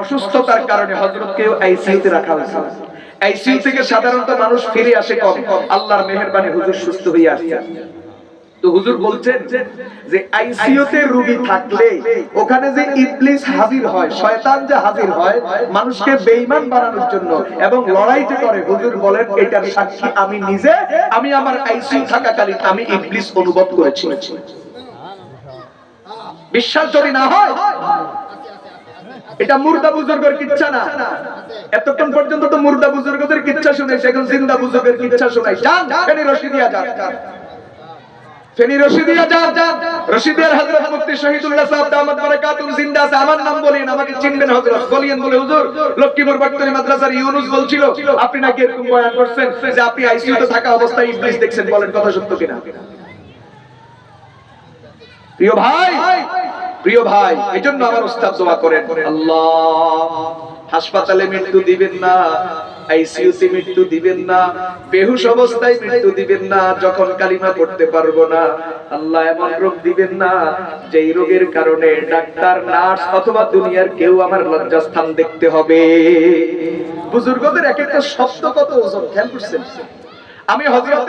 অসুস্থতার কারণে হযরতকেও আইসিইউতে রাখা হয়েছে। আইসিইউ থেকে সাধারণত মানুষ ফিরে আসে কম, আল্লাহর মেহেরবানি হুজুর সুস্থ হয়ে আসছে। তো হুজুর বলছেন যে আইসিইউতে রোগী থাকলে ওখানে যে ইবলিস হাজির হয়, শয়তান যে হাজির হয় মানুষকে বেঈমান বানানোর জন্য এবং লড়াইতে করে, হুজুর বলেন এটার সাক্ষী আমি নিজে। আমি আমার আইসিইউ থাকাকালীন আমি ইবলিস অনুভব করেছি। বিশ্বাস যদি না হয়, এটা মুর্দা বুজুর্গের কিচ্ছা না। এতক্ষণ পর্যন্ত তো মুর্দা বুজুর্গদের কিচ্ছা শুনেছি, এখন জিন্দা বুজুর্গের কিচ্ছা শোনাই। যান ফেনী রশিদিয়া যান, ফেনী রশিদিয়া যান। রশিদিয়ার হযরত মুফতি শহীদুল্লাহ সাহেব দামাত বারাকাতুহু জিন্দা আছে। আমার নাম বলেন, আমাকে চিনবেন হযরত। বলেন বলে হুজুর লক্ষ্মীপুর বটতলী মাদ্রাসার ইউনুস বলছিল আপনি নাকি এরকম বয়ান করছেন যে আপনি আইসিইউতে থাকা অবস্থায় ইবলিস দেখছেন। বলেন কথা সত্য কিনা? প্রিয় ভাই, প্রিয় ভাই, এজন্য আমার উস্তাদ দোয়া করেন, আল্লাহ হাসপাতালে মৃত্যু দিবেন না, আইসিইউতে মৃত্যু দিবেন না, বেহুশ অবস্থায় মৃত্যু দিবেন না, যখন কালিমা পড়তে পারবো না। আল্লাহ এমন রোগ দিবেন না যেই রোগের কারণে ডাক্তার, নার্স অথবা দুনিয়ার কেউ আমার লজ্জাস্থান দেখতে হবে। বুজুর্গদের এক একটা শব্দ কত ওজন, খেয়াল করছেন? আমি হযরত